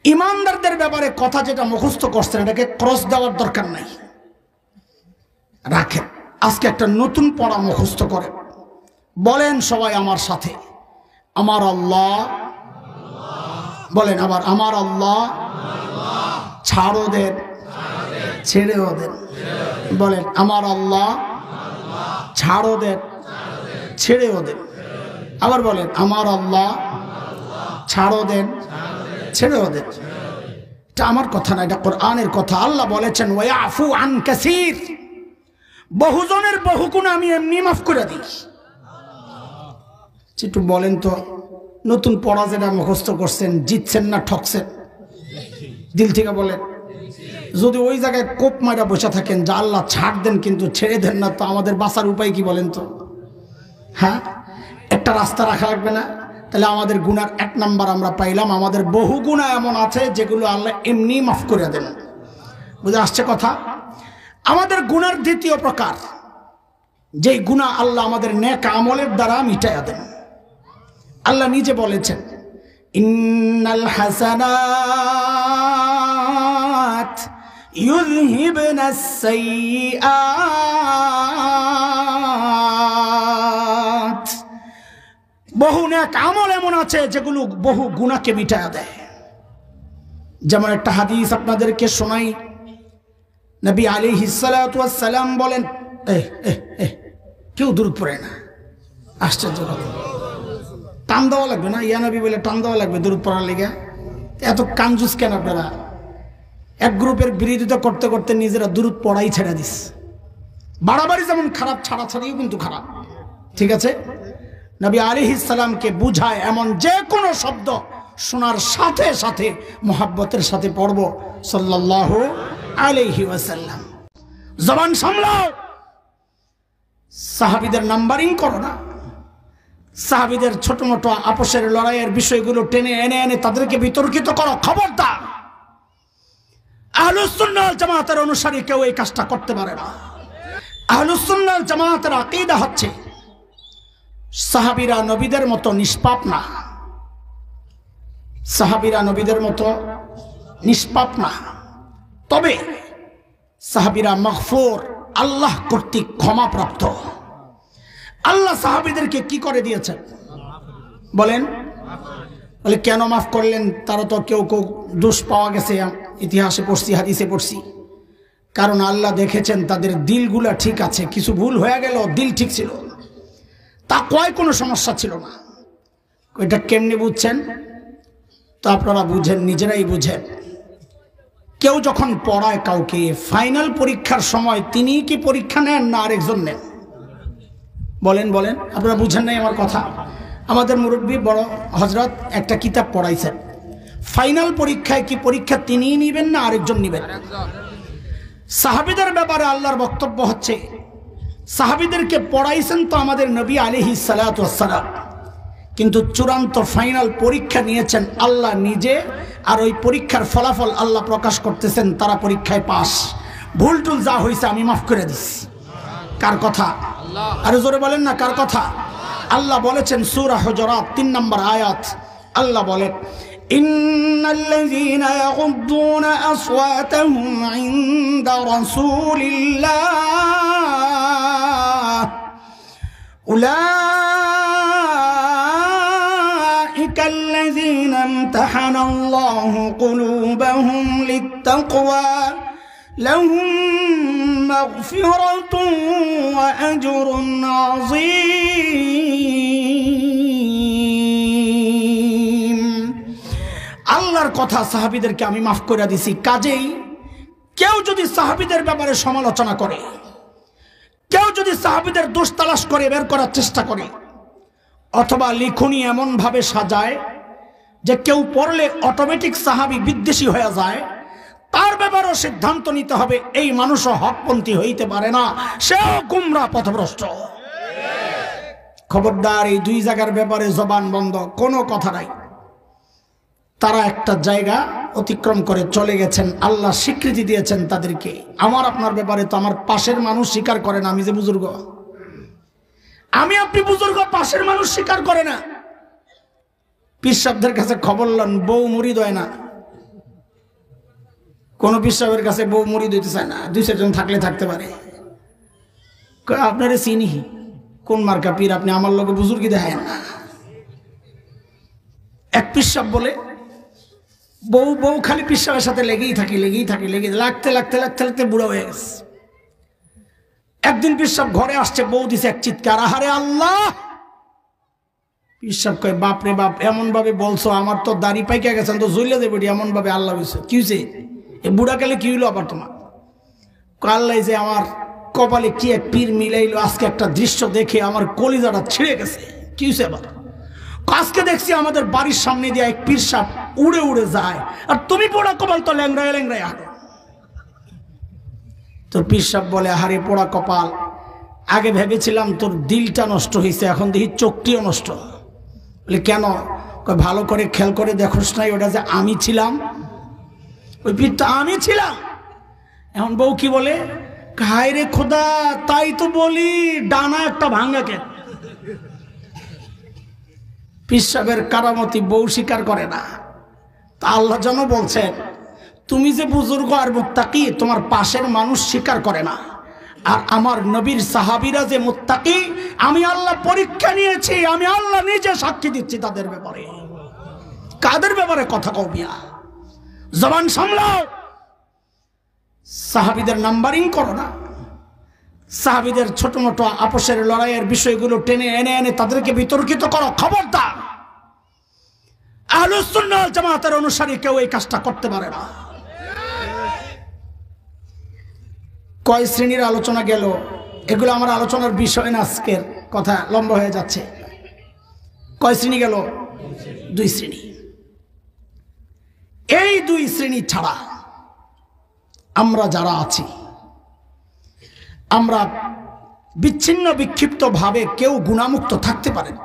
ইমানদারদের ব্যাপারে কথা যেটা মুখস্থ করছেন এটাকে ক্রস দেওয়ার দরকার নাই, রাখেন। আজকে একটা নতুন পড়া মুখস্থ করেন, বলেন সবাই আমার সাথে, আমার আল্লাহ। বলেন আবার, আমার আল্লাহ ছাড়ো দেন, ছেড়েও দেন। বলেন, আমার আল্লাহ ছাড়ো দেন, ছেড়েও দেন। আবার বলেন, আমার আল্লাহ ছাড়ো দেন, ছেড়েও দেন। এটা আমার কথা না, এটা কোরআনের কথা। আল্লাহ বলেছেন ওয়ায়াফু আন কাসীর, বহুজনের বহু গুণ আমি এমনি মাফ করে দিই। একটু বলেন তো, নতুন পড়া যেটা মুখস্থ করছেন, জিতছেন না ঠকছেন? দিল থেকে বলেন। যদি ওই জায়গায় কোপ মারা বসে থাকেন যে আল্লাহ ছাড় দেন কিন্তু ছেড়ে দেন না, তো আমাদের বাঁচার উপায় কি বলেন তো? হ্যাঁ, একটা রাস্তা রাখা লাগবে না? তাহলে আমাদের গুনার 1 নাম্বার আমরা পাইলাম, আমাদের বহু গুনাহ এমন আছে যেগুলো আল্লাহ এমনি মাফ করে দেন। বুঝে আসছে কথা? আমাদের গুনার দ্বিতীয় প্রকার, যেই গুনাহ আল্লাহ আমাদের নেক আমলের দ্বারা মিটাইয়া দেন। আল্লাহ নিজে বলেছেন, ইন্নাল হাসানাত ইউযহিবনাস সাইয়্যাত। বহু নেক আমল এমন আছে যেগুলো বহু গুনাহকে মিটাইয়া দেয়। যেমন একটা হাদিস আপনাদেরকে শোনাই, নবী আলাইহিস সালাতু ওয়াস সালাম বলেন, কেউ দূর পড়ে না। আশ্চর্য কথা, টান দেওয়া লাগবে না? ইয়া নবী বলে টান দেওয়া লাগবে দূরত পড়ার লেগে? এত কানজুস কেন আপনারা? এক গ্রুপের বিরোধিতা করতে করতে নিজেরা দূরত পড়াই ছেড়ে দিস। বাড়াবাড়ি যেমন খারাপ, ছাড়াছাড়িও কিন্তু খারাপ। ঠিক আছে, নবী আলাইহিস সালামকে বুঝায় এমন যে কোনো শব্দ শোনার সাথে সাথে মুহাব্বতের সাথে পড়ব সাল্লাল্লাহু আলাইহি ওয়াসাল্লাম। জবান সামলাও, সাহাবীদের নাম্বারিং করো না। সাহাবীদের ছোট মোটো আপোষের লড়াইয়ের বিষয়গুলো টেনে এনে এনে তাদেরকে বিতর্কিত করো, খবরদার। আহলুস সুন্নাহ ওয়াল জামাতের অনুসারী কেউ এই কাজটা করতে পারে না। আহলুস সুন্নাহ ওয়াল জামাতের আকীদা হচ্ছে সাহাবীরা নবীদের মতো নিষ্পাপ না, সাহাবীরা নবীদের মতো নিষ্পাপ না, তবে সাহাবীরা মাগফুর, আল্লাহ কর্তৃক ক্ষমাপ্রাপ্ত। আল্লাহ সাহাবীদেরকে কি করে দিয়েছেন বলেন? বলে কেন মাফ করলেন? তারা তো কেউ কেউ দোষ পাওয়া গেছে, ইতিহাসে পড়ছি, হাদিসে পড়ছি। কারণ আল্লাহ দেখেছেন তাদের দিলগুলা ঠিক আছে, কিছু ভুল হয়ে গেল, দিল ঠিক ছিল, তাকওয়ায় কোনো সমস্যা ছিল না। এটা কেমনে বুঝছেন? তো আপনারা বুঝেন, নিজেরাই বুঝেন। কেউ যখন পড়ায় কাউকে, ফাইনাল পরীক্ষার সময় তিনি কি পরীক্ষা নেন না আরেকজন নেন? বলেন বলেন, আপনারা বুঝেন নাই আমার কথা? আমাদের মুরব্বী বড় হযরত একটা কিতাব পড়াইছেন, ফাইনাল পরীক্ষায় কি পরীক্ষা তিনিই নেবেন না আরেকজন নেবেন? সাহাবীদের ব্যাপারে আল্লাহর বক্তব্য হচ্ছে, সাহাবীদেরকে পড়াইছেন তো আমাদের নবী আলাইহিস সালাতু ওয়াস সালাম, কিন্তু চূড়ান্ত ফাইনাল পরীক্ষা নিয়েছেন আল্লাহ নিজে। আর ওই পরীক্ষার ফলাফল আল্লাহ প্রকাশ করতেছেন, তারা পরীক্ষায় পাস। ভুল টুল যা হয়েছে আমি মাফ করে দিচ্ছি। কার কথা? আরে জোরে বলেন না, কার কথা? আল্লাহ বলেছেন সূরা হুজুরাত 3 নম্বর আয়াত, আল্লাহ বলেন, ইন্নাল্লাযীনা ইয়াগুদ্দুনা আসওয়াতাহুম ইনদা রাসূলিল্লাহ উলাইকাল্লাযীনা ইমতাহানাল্লাহু কুলুবাহুম লিত্তাকওয়া লাহুম মাগফিরাতুন ওয়া আজরুন আযীম। আল্লাহর কথা, সাহাবীদেরকে আমি মাফ করে দিছি। কাজেই কেউ যদি সাহাবীদের ব্যাপারে সমালোচনা করে, কেউ যদি সাহাবীদের দোষ তালাশ করে বের করার চেষ্টা করে, অথবা লিখনি এমন ভাবে সাজায় যে কেউ পড়লে অটোমেটিক সাহাবী বিদ্বেষী হয়ে যায়, তার ব্যাপারেও সিদ্ধান্ত নিতে হবে এই মানুষও হকপন্থী হইতে পারে না, সেও গুমরা পথভ্রষ্ট। খবরদার, এই 2 জায়গার ব্যাপারে জবান বন্ধ, কোনো কথা নাই। তারা একটা জায়গা অতিক্রম করে চলে গেছেন, আল্লাহ স্বীকৃতি দিয়েছেন তাদেরকে। আমার আপনার ব্যাপারে তো আমার পাশের মানুষ স্বীকার করে না আমি যে বুজুর্গ, আমি আপনি বুজুর্গ, পাশের মানুষ স্বীকার করে না। পীর সাহেবদের কাছে খবর লন, বউ মুরিদ হয় না, কোন পীর সাহেবের কাছে বউ মুড়ি দিতে চায় না, 2-4 জন থাকলে থাকতে পারে। আপনারে চিনি কোন মার্কা পীর, আপনি আমার লোকে বুজুর্গি দেখায় না। এক পীর সাহেব বলে বউ খালি পীর সাহেবের সাথে লেগেই থাকে লাগতে বুড়া হয়ে গেছে। একদিন পীর সাহেব ঘরে আসছে, বউ দিছে এক চিৎকার, আহারে আল্লাহ। পীর সাহেব কয় বাপ রে বাপ, এমন ভাবে বলছো আমার তো দাড়ি পাইকা গেছেন, তো জ্বলে দেবে এমন ভাবে। আল্লাহ বলছে কি হয়েছে, এ বুড়া কালে কি হইলো আবার তোমার? আল্লাহ যে আমার কপালে কি এক পীর মিলাইলো, আজকে একটা দৃশ্য দেখে আমার কলিজাটা ছিঁড়ে গেছে। কি হয়েছে আবার? আজকে দেখছি আমাদের বাড়ির সামনে দিয়ে এক পীর সাহেব উড়ে উড়ে যায়, আর তুমি পোড়া কপাল তো ল্যাংড়ায় হাঁটো। তো পীর সাহেব বলে আহারে পোড়া কপাল, আগে ভেবেছিলাম তোর দিলটা নষ্ট হয়েছে, এখন দেখি চোখটিও নষ্ট। বলে কেন? ভালো করে খেয়াল করে দেখোস নাই ওটা যে আমি ছিলাম, ওই পীরটা আমি ছিলাম। এখন বউ কি বলে, হায় রে খোদা, তাই তো বলি ডানা একটা ভাঙ্গা কেন। পীর সাহেবের কারামতি বউ স্বীকার করে না। তা আল্লাহ যেন বলছেন তুমি যে বুজুর্গ আর মুত্তাকি, তোমার পাশের মানুষ স্বীকার করে না। আর আমার নবীর সাহাবীরা যে মুত্তাকি, আমি আল্লাহ পরীক্ষা নিয়েছি, আমি আল্লাহ নিজে সাক্ষী দিচ্ছি তাদের ব্যাপারে। কাদের ব্যাপারে কথা কও মিয়া, জবান সামলাও। সাহাবীদের নাম্বারিং করো না, সাহাবীদের ছোট মোটো আপোষের লড়াইয়ের বিষয়গুলো টেনে এনে তাদেরকে বিতর্কিত করো। খবরদার, আহলুস সুন্নাহ ওয়াল জামাতের অনুসারী কেউ এই কাজটা করতে পারে না। কয় শ্রেণীর আলোচনা গেল, এগুলো আমার আলোচনার বিষয় না, আজকের কথা লম্বা হয়ে যাচ্ছে। কয় শ্রেণী গেল? 2 শ্রেণী। এই 2 শ্রেণী ছাড়া আমরা যারা আছি, আমরা বিচ্ছিন্ন বিক্ষিপ্ত ভাবে কেউ গুণামুক্ত থাকতে পারে না,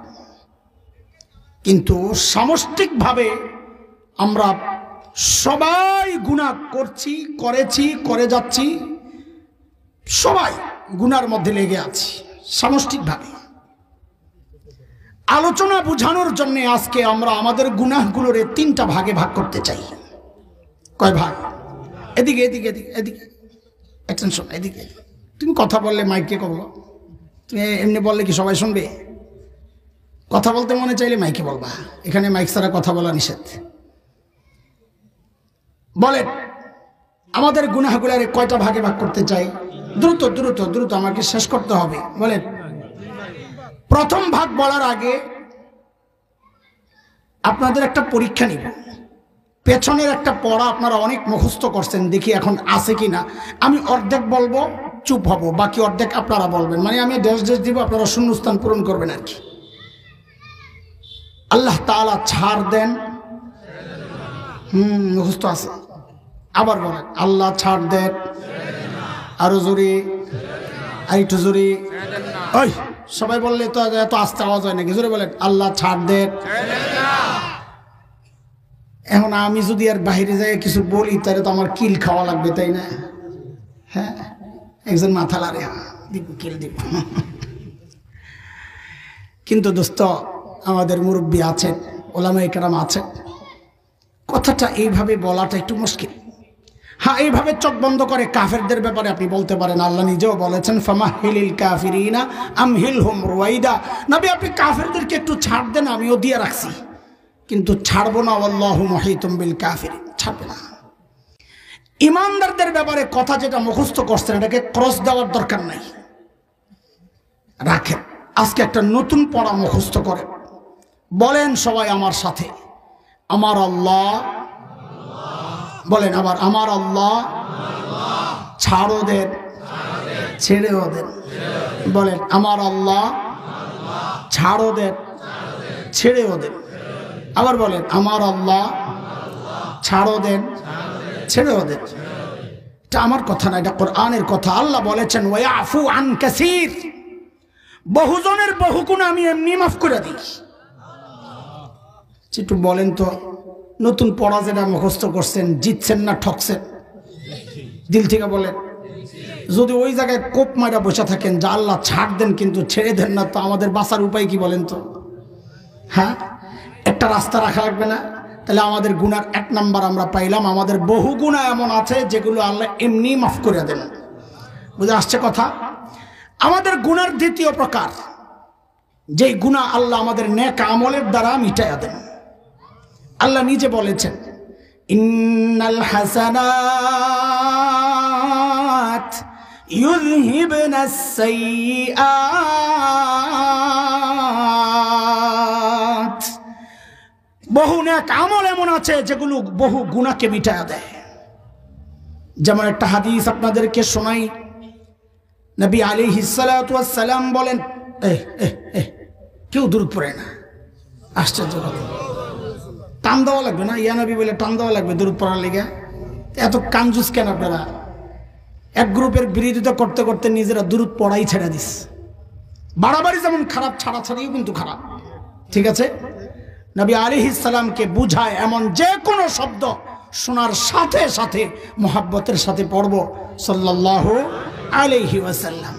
কিন্তু সামষ্টিকভাবে আমরা সবাই গুনাহ করছি, করেছি, করে যাচ্ছি, সবাই গুনার মধ্যে লেগে আছি সামষ্টিকভাবে। আলোচনা বুঝানোর জন্য আজকে আমরা আমাদের গুনাহগুলোরে 3টা ভাগে ভাগ করতে চাই। কয় ভাগ? এদিকে এদিকে এদিকে এদিকে অ্যাটেনশন, এদিকে। তুমি কথা বললে মাইকে বলো, তুমি এমনি বললে কি সবাই শুনবে? কথা বলতে মনে চাইলে মাইকে বলবা, এখানে মাইক ছাড়া কথা বলা নিষেধ। বলেন আমাদের গুনাহগুলোরে কয়টা ভাগে ভাগ করতে চাই? দ্রুত দ্রুত দ্রুত আমাকে শেষ করতে হবে। বলেন, প্রথম ভাগ বলার আগে আপনাদের একটা পরীক্ষা নিব। পেছনের একটা পড়া আপনারা অনেক মুখস্থ করছেন, দেখি এখন আছে কিনা। আমি অর্ধেক বলবো, চুপ হব, বাকি অর্ধেক আপনারা বলবেন। মানে আমি ড্যাশ দিব, আপনারা শূন্যস্থান পূরণ করবেন আর কি। আল্লাহ তাআলা ছাড় দেন, মুখস্থ আছে। আবার বলেন, আল্লাহ ছাড় দেন। আরো জোরে, আর একটু জোরে। ওই সবাই বললে তো এত আস্তে আওয়াজ হয় নাকি? জোরে বলেন, আল্লাহ ছাড় দেন। এখন আমি যদি আর বাইরে যাই কিছু বলি, তাহলে তো আমার কিল খাওয়া লাগবে, তাই না? হ্যাঁ, একজন মাথা লারে দিব, কিল দিব। কিন্তু দোস্ত, আমাদের মুরব্বী আছেন, ওলামায়ে কেরাম আছেন, কথাটা এইভাবে বলাটা একটু মুশকিল। হ্যাঁ, এইভাবে চোখ বন্ধ করে কাফেরদের ব্যাপারে আপনি বলতে পারেন। আল্লাহ নিজেও বলেছেন, ফামাহিলিল কাফিরিনা আমহিলহুম রুয়াইদা। নবী, আপনি কাফেরদেরকে একটু ছাড় দেন, আমিও দিয়ে রাখছি, কিন্তু ছাড়বো না। আল্লাহু মুহীতুম বিল কাফিরিন, ছাড়বে না। ইমানদারদের ব্যাপারে কথা যেটা মুখস্থ করছেন, এটাকে ক্রস দেওয়ার দরকার নাই, রাখেন। আজকে একটা নতুন পড়া মুখস্থ করেন। বলেন সবাই আমার সাথে, আমার আল্লাহ। বলেন আবার, আমার আল্লাহ ছাড়ও দেন, ছেড়েও দেন। বলেন, আমার আল্লাহ ছাড়ও দেন, ছেড়েও দেন। আবার বলেন, আমার আল্লাহ ছাড়ও দেন, ছেড়েও দেন। এটা আমার কথা না, এটা কোরআনের কথা। আল্লাহ বলেছেন, ওয়ায়াফু আন কাসীর, বহুজনের বহু গুনাহ আমি এমনি মাফ করে দিই। একটু বলেন তো, নতুন পড়া যেটা মুখস্থ করছেন, জিতছেন না ঠকছেন? দিল থেকে বলেন। যদি ওই জায়গায় কোপ মারা বসে থাকেন যে আল্লাহ ছাড় দেন কিন্তু ছেড়ে দেন না, তো আমাদের বাঁচার উপায় কি বলেন তো? হ্যাঁ, একটা রাস্তা রাখা লাগবে না? তাহলে আমাদের গুনার 1 নাম্বার আমরা পাইলাম, আমাদের বহু গুনাহ এমন আছে যেগুলো আল্লাহ এমনি মাফ করে দেন। বুঝে আসছে কথা? আমাদের গুনার দ্বিতীয় প্রকার, যেই গুনাহ আল্লাহ আমাদের নেক আমলের দ্বারা মিটাইয়া দেন। আল্লাহ নিজে বলেছেন, ইন্নাল হাসানাত ইউযহিবনাস সাইয়্যাত। বহু নেক আমল এমন আছে যেগুলো বহু গুনাহকে মিটাইয়া দেয়। যেমন একটা হাদিস আপনাদেরকে শোনাই, নবী আলাইহিস সালাতু ওয়াস সালাম বলেন, কেউ দূর পড়ে না। আশ্চর্য কথা, টান দেওয়া লাগবে না, ইয়া নবী বলে টান দেওয়া লাগবে দূর পড়ার লেগে? এত কানজুস কেন আপনারা? এক গ্রুপের বিরোধিতা করতে করতে নিজেরা দূরত পড়াই ছেড়ে দিস। বাড়াবাড়ি যেমন খারাপ, ছাড়াছাড়িও কিন্তু খারাপ। ঠিক আছে, নবী আলাইহিস সালামকে বুঝায় এমন যে কোনো শব্দ শোনার সাথে সাথে মুহাব্বতের সাথে পড়ব সাল্লাল্লাহু আলাইহি ওয়াসাল্লাম।